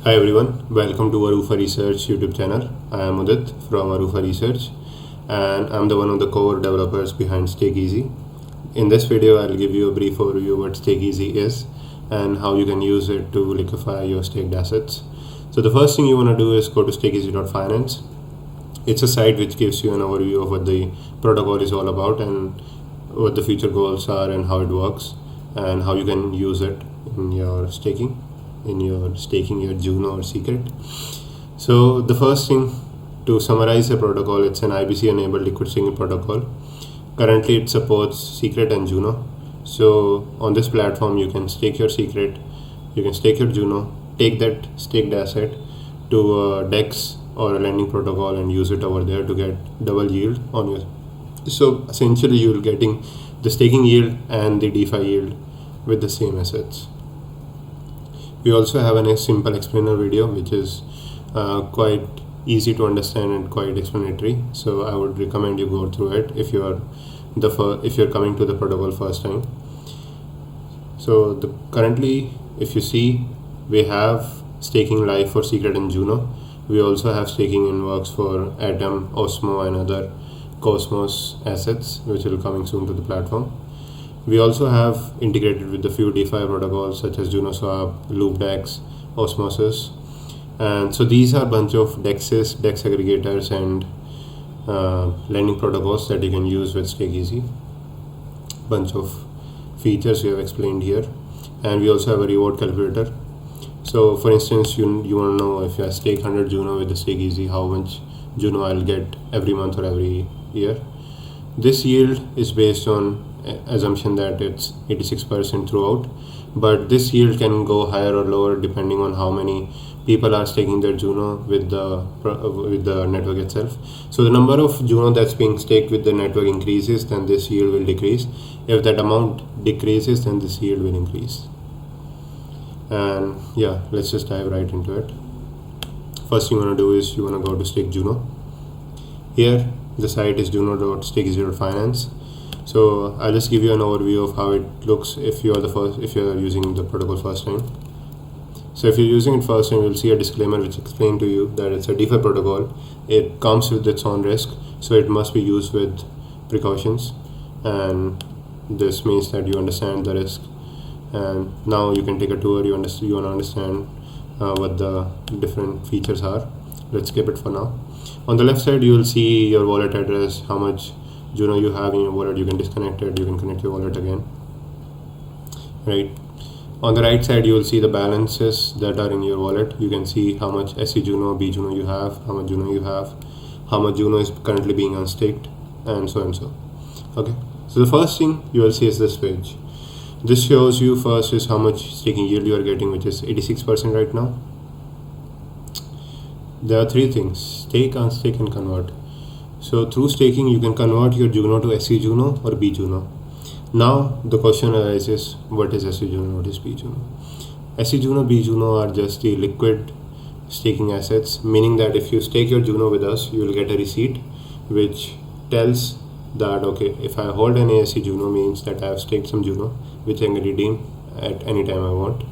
Hi everyone, welcome to Arufa Research YouTube channel. I am Udit from Arufa Research and I'm the one of the core developers behind StakeEasy. In this video, I'll give you a brief overview of what StakeEasy is and how you can use it to liquefy your staked assets. So the first thing you want to do is go to stakeeasy.finance. It's a site which gives you an overview of what the protocol is all about and what the future goals are and how it works and how you can use it in your staking your Juno or secret. So the first thing, to summarize the protocol, it's an IBC enabled liquid staking protocol. Currently it supports secret and Juno. So on this platform you can stake your secret, you can stake your Juno, take that staked asset to a DEX or a lending protocol and use it over there to get double yield on your. So essentially you're getting the staking yield and the DeFi yield with the same assets. We also have a simple explainer video which is quite easy to understand and quite explanatory. So I would recommend you go through it if you're coming to the protocol first time. So currently, if you see, we have staking live for Secret and Juno. We also have staking in works for Atom, Osmo, and other Cosmos assets, which will coming soon to the platform. We also have integrated with a few DeFi protocols such as JunoSwap, LoopDex, Osmosis, and so these are a bunch of DEXs, DEX aggregators, and lending protocols that you can use with StakeEasy. Bunch of features we have explained here, and we also have a reward calculator. So, for instance, you want to know if I stake 100 Juno with the StakeEasy, how much Juno I'll get every month or every year. This yield is based on assumption that it's 86% throughout, but this yield can go higher or lower depending on how many people are staking their Juno with the network itself. So the number of Juno that's being staked with the network increases, then this yield will decrease. If that amount decreases, then this yield will increase. And yeah, let's just dive right into it. First thing you want to do is you want to go to stake Juno. Here the site is juno.stakeeasy.finance. So I'll just give you an overview of how it looks if you're using the protocol first time. So if you're using it first time, you'll see a disclaimer which explains to you that it's a DeFi protocol. It comes with its own risk, so it must be used with precautions, and this means that you understand the risk. And now you can take a tour. You want to understand what the different features are. Let's skip it for now. On the left side, you will see your wallet address, how much Juno you have in your wallet. You can disconnect it, you can connect your wallet again, right? On the right side, you will see the balances that are in your wallet. You can see how much SC Juno, B Juno you have, how much Juno you have, how much Juno is currently being unstaked, and so and so. Okay, so the first thing you will see is this page. This shows you first is how much staking yield you are getting, which is 86% right now. There are three things: stake, unstake, and convert. So through staking, you can convert your Juno to SC Juno or B Juno. Now the question arises, what is SC Juno, what is B Juno? SC Juno, B Juno are just the liquid staking assets, meaning that if you stake your Juno with us, you will get a receipt which tells that, okay, if I hold an ASC Juno, means that I have staked some Juno, which I can redeem at any time I want.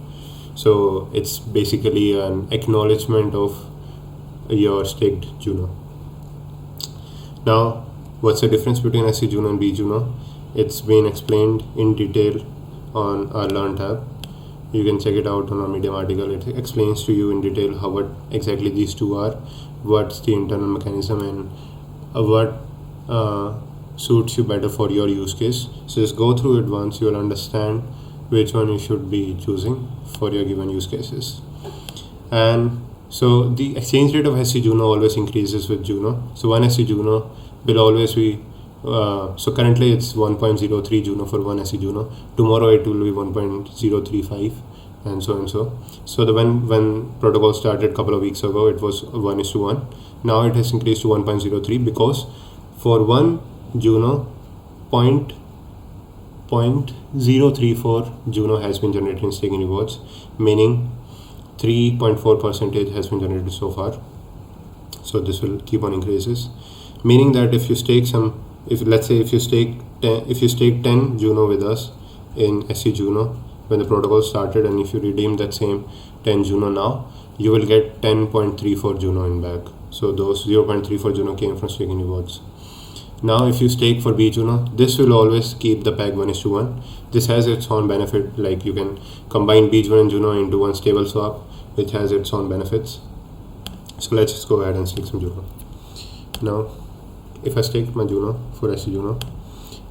So it's basically an acknowledgement of your staked Juno. Now, what's the difference between SC Juno and B Juno? It's been explained in detail on our Learn tab. You can check it out on our Medium article. It explains to you in detail what exactly these two are, what's the internal mechanism, and what suits you better for your use case. So just go through it once, you'll understand which one you should be choosing for your given use cases. And so the exchange rate of SC Juno always increases with Juno. So one SC Juno will always be, so currently it's 1.03 Juno for one SC Juno. Tomorrow it will be 1.035 and so and so. So when protocol started a couple of weeks ago, it was 1:1. Now it has increased to 1.03 because for one Juno, 0.034 Juno has been generated in staking rewards, meaning 3.4% has been generated so far. So this will keep on increases, meaning that if you stake let's say if you stake 10 Juno with us in SC Juno, when the protocol started, and if you redeem that same 10 Juno now, you will get 10.34 Juno in back. So those 0.34 Juno came from staking rewards. Now if you stake for B Juno, this will always keep the peg 1:1. This has its own benefit, like you can combine B Juno and Juno into one stable swap, which has its own benefits. So let's just go ahead and stake some Juno. Now if I stake my Juno for SC Juno,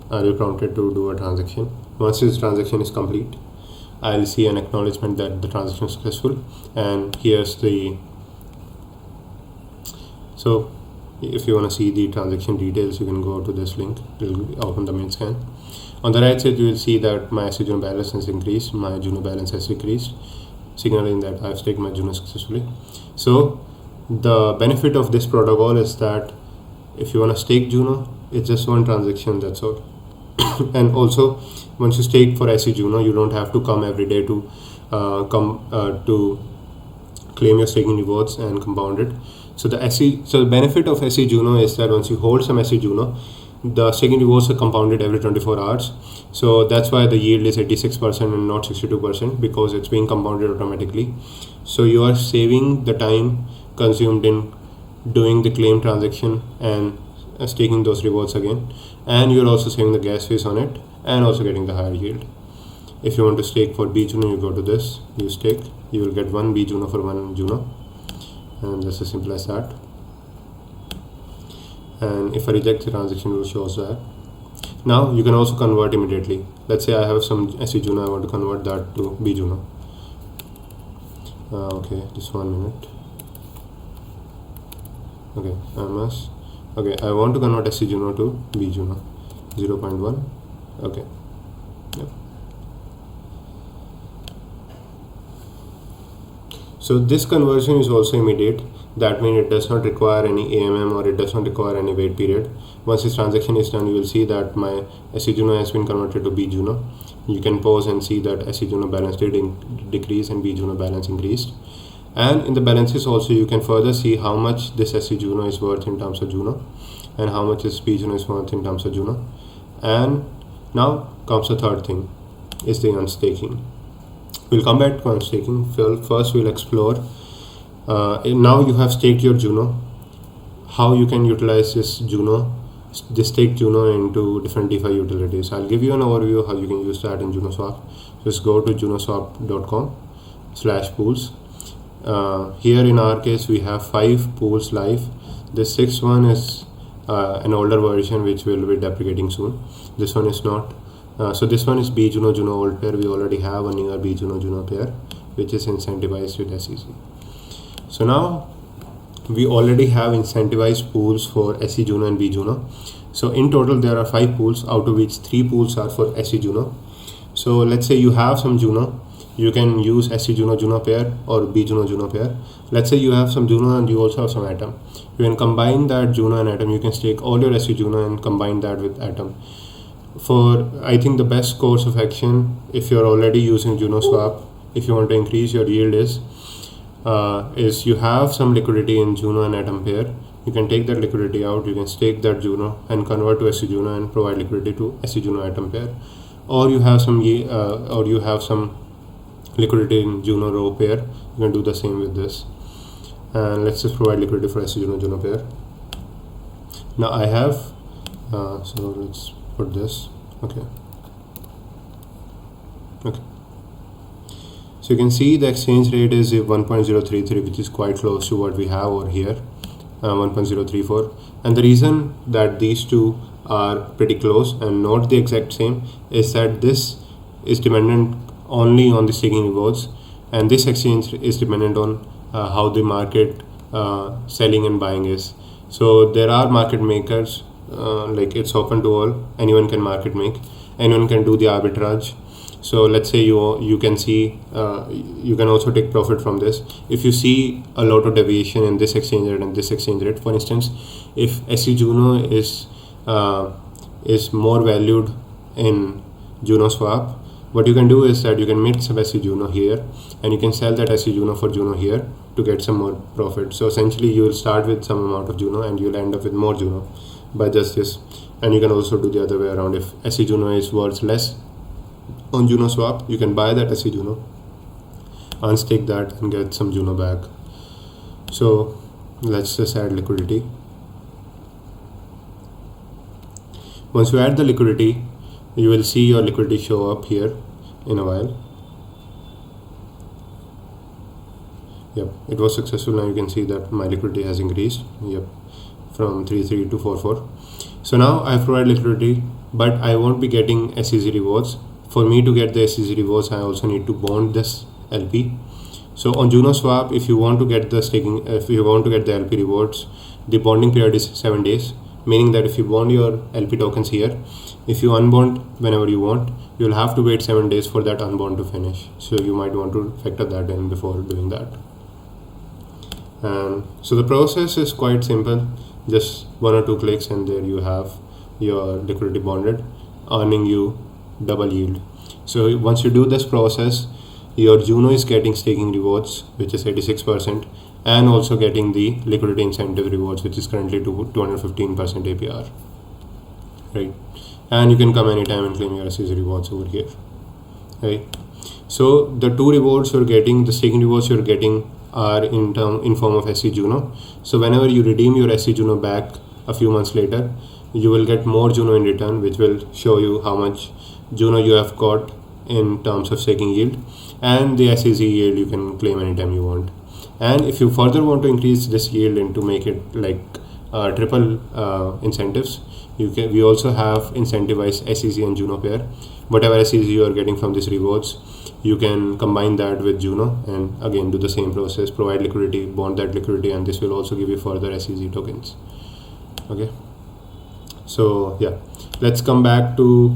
I will be prompted to do a transaction. Once this transaction is complete, I'll see an acknowledgement that the transaction is successful, and here's the, so if you want to see the transaction details, you can go to this link. It will open the main scan. On the right side, you will see that my SC Juno balance has increased, my Juno balance has decreased, signaling that I've staked my Juno successfully. So the benefit of this protocol is that if you want to stake Juno, it's just one transaction, that's all. And also, once you stake for SC Juno, you don't have to come every day to claim your staking rewards and compound it. So the benefit of SC Juno is that once you hold some SC Juno, the staking rewards are compounded every 24 hours. So that's why the yield is 86% and not 62%, because it's being compounded automatically. So you are saving the time consumed in doing the claim transaction and staking those rewards again, and you're also saving the gas fees on it and also getting the higher yield. If you want to stake for B Juno, you go to this, you stake, you will get 1 B Juno for 1 Juno, and that's as simple as that. And if I reject the transaction, it will show us that. Now you can also convert immediately. Let's say I have some SC Juno, I want to convert that to B Juno. Okay, just 1 minute. Okay, I want to convert SC Juno to B Juno 0.1. Okay. Yep. So this conversion is also immediate. That means it does not require any AMM, or it does not require any wait period. Once this transaction is done, you will see that my SC Juno has been converted to B Juno. You can pause and see that SC Juno balance did decrease and B Juno balance increased. And in the balances also, you can further see how much this SC Juno is worth in terms of Juno, and how much this B Juno is worth in terms of Juno. And now comes the third thing, is the unstaking. We'll come back to unstaking. First we'll explore, now you have staked your Juno, how you can utilize this staked Juno into different DeFi utilities. I'll give you an overview how you can use that in JunoSwap. Just go to junoswap.com/pools. Here in our case, we have 5 pools live. The 6th one is an older version which will be deprecating soon. This one is not. So this one is B Juno Juno old pair. We already have a newer B Juno Juno pair which is incentivized with SEC. So now we already have incentivized pools for SC Juno and B Juno. So in total there are 5 pools, out of which 3 pools are for SC Juno. So let's say you have some Juno, you can use SC Juno Juno pair or B Juno Juno pair. Let's say you have some Juno and you also have some Atom. You can combine that Juno and Atom. You can stake all your SC Juno and combine that with Atom. For I think the best course of action, if you're already using JunoSwap, if you want to increase your yield, is you have some liquidity in Juno and Atom pair. You can take that liquidity out, you can stake that Juno and convert to SC Juno and provide liquidity to SC Juno Atom pair. Or you have some liquidity in Juno Row pair. You can do the same with this. And let's just provide liquidity for SC Juno Juno pair. Now I have so let's put this. Okay. So you can see the exchange rate is 1.033, which is quite close to what we have over here, 1.034. And the reason that these two are pretty close and not the exact same is that this is dependent only on the staking rewards, and this exchange is dependent on how the market selling and buying is. So there are market makers, like it's open to all, anyone can market make, anyone can do the arbitrage. So let's say you can see, you can also take profit from this. If you see a lot of deviation in this exchange rate and this exchange rate, for instance, if SC Juno is more valued in JunoSwap, what you can do is that you can mint some SC Juno here and you can sell that SC Juno for Juno here to get some more profit. So essentially you will start with some amount of Juno and you'll end up with more Juno by just this. And you can also do the other way around. If SC Juno is worth less, on JunoSwap, you can buy that SC Juno, unstake that and get some Juno back. So let's just add liquidity. Once you add the liquidity, you will see your liquidity show up here in a while. Yep, it was successful. Now you can see that my liquidity has increased. Yep, from 33 to 44. So now I provide liquidity, but I won't be getting SEC rewards. For me to get the SEC rewards, I also need to bond this LP. So on JunoSwap, if you want to get the LP rewards, the bonding period is 7 days, meaning that if you bond your LP tokens here, if you unbond whenever you want, you'll have to wait 7 days for that unbond to finish. So you might want to factor that in before doing that. And so the process is quite simple, just 1 or 2 clicks and there you have your liquidity bonded, earning you double yield. So once you do this process, your Juno is getting staking rewards, which is 86%, and also getting the liquidity incentive rewards, which is currently 215% APR, right? And you can come anytime and claim your SEC rewards over here, right? So the 2 rewards you're getting, the staking rewards you're getting, are in form of SC Juno. So whenever you redeem your SC Juno back a few months later, you will get more Juno in return, which will show you how much Juno you have got in terms of staking yield, and the SEC yield you can claim anytime you want. And if you further want to increase this yield and to make it like triple incentives, we also have incentivized SEC and Juno pair. Whatever SEC you are getting from these rewards, you can combine that with Juno and again do the same process, provide liquidity, bond that liquidity, and this will also give you further SEC tokens. Okay, so yeah, let's come back to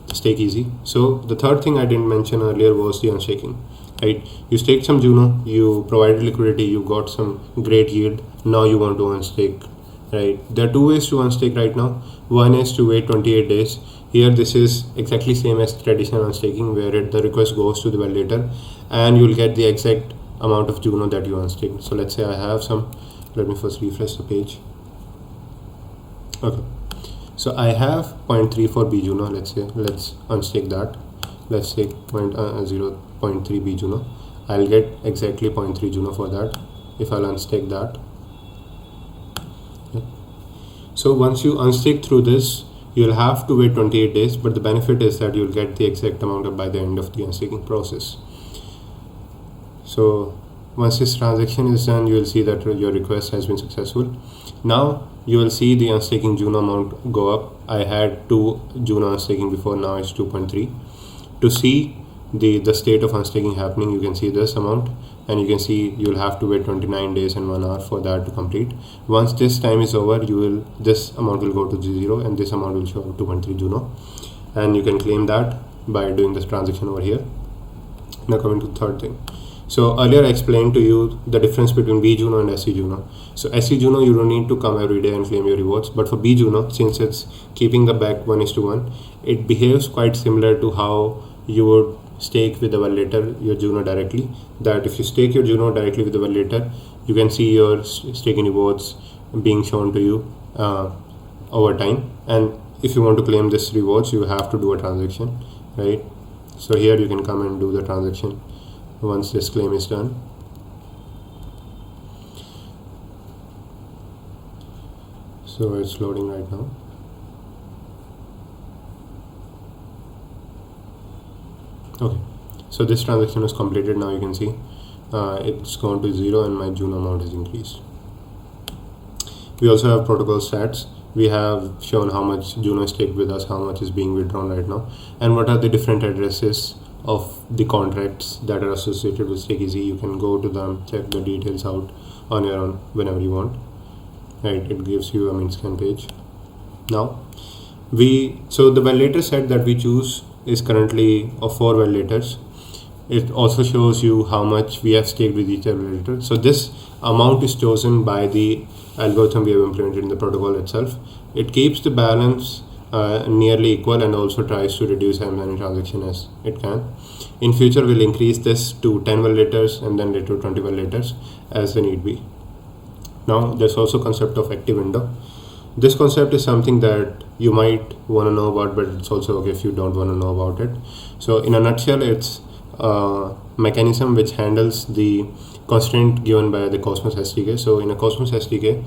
StakeEasy. So the third thing I didn't mention earlier was the unstaking, right? You staked some Juno, you provided liquidity, you got some great yield, now you want to unstake, right? There are 2 ways to unstake right now. One is to wait 28 days. Here this is exactly same as traditional unstaking, where the request goes to the validator and you'll get the exact amount of Juno that you unstaked. So let's say I have some, let me first refresh the page. Okay, so I have 0.34 B Juno. Let's unstake that. Let's take 0.3 B Juno. I'll get exactly 0.3 Juno for that if I'll unstake that. Okay. So once you unstake through this, you'll have to wait 28 days, but the benefit is that you'll get the exact amount by the end of the unstaking process. So once this transaction is done, you will see that your request has been successful. Now you will see the unstaking Juno amount go up. I had 2 Juno unstaking before, now it's 2.3. To see the state of unstaking happening, you can see this amount, and you can see you'll have to wait 29 days and 1 hour for that to complete. Once this time is over, this amount will go to 0 and this amount will show up 2.3 Juno, and you can claim that by doing this transaction over here. Now coming to the third thing. So earlier I explained to you the difference between B Juno and SC Juno. So SC Juno, you don't need to come every day and claim your rewards, but for B Juno, since it's keeping the back 1:1, it behaves quite similar to how you would stake with the validator your Juno directly. That if you stake your Juno directly with the validator, you can see your staking rewards being shown to you over time, and if you want to claim this rewards, you have to do a transaction, right? So here you can come and do the transaction once this claim is done. So it's loading right now. Okay, so this transaction was completed. Now you can see it's gone to 0 and my Juno amount is increased. We also have protocol stats. We have shown how much Juno is staked with us, how much is being withdrawn right now, and what are the different addresses of the contracts that are associated with StakeEasy. You can go to them, check the details out on your own whenever you want, right? It gives you a mint scan page. Now so the validator set that we choose is currently of 4 validators. It also shows you how much we have staked with each validator. So this amount is chosen by the algorithm we have implemented in the protocol itself. It keeps the balance nearly equal and also tries to reduce as many transactions as it can. In future, we'll increase this to 10 validators and then later 20 validators as the need be. Now there's also concept of active window. this concept is something that you might want to know about, but it's also okay if you don't want to know about it. So in a nutshell, it's a mechanism which handles the constraint given by the Cosmos SDK. So in a Cosmos SDK,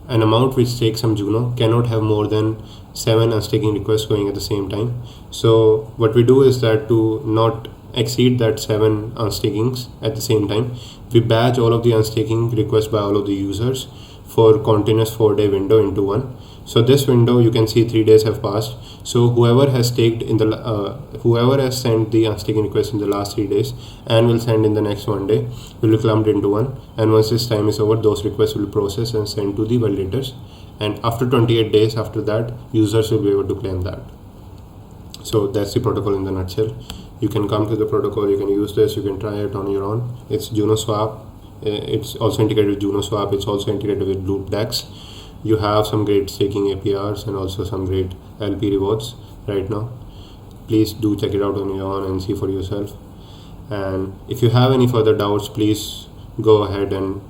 an amount which takes some Juno cannot have more than 7 unstaking requests going at the same time. So what we do is that to not exceed that 7 unstakings at the same time, we batch all of the unstaking requests by all of the users for continuous 4-day window into one. So this window, you can see 3 days have passed. So whoever has staked in the whoever has sent the unstaking request in the last 3 days and will send in the next 1 day will be clumped into one. And once this time is over, those requests will be processed and sent to the validators. And after 28 days after that, users will be able to claim that. So that's the protocol in the nutshell. You can come to the protocol, you can use this, you can try it on your own. It's JunoSwap. It's also integrated with JunoSwap. It's also integrated with LoopDex. You have some great staking APRs and also some great LP rewards right now. Please do check it out on your own and see for yourself. And if you have any further doubts, please go ahead and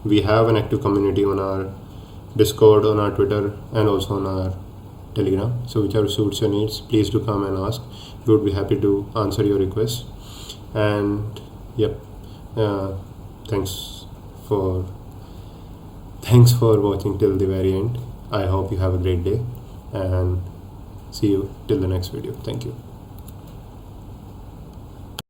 we have an active community on our Discord, on our Twitter, and also on our Telegram. So whichever suits your needs, please do come and ask. We would be happy to answer your requests. And yep, thanks for watching till the very end. I hope you have a great day and see you till the next video. Thank you.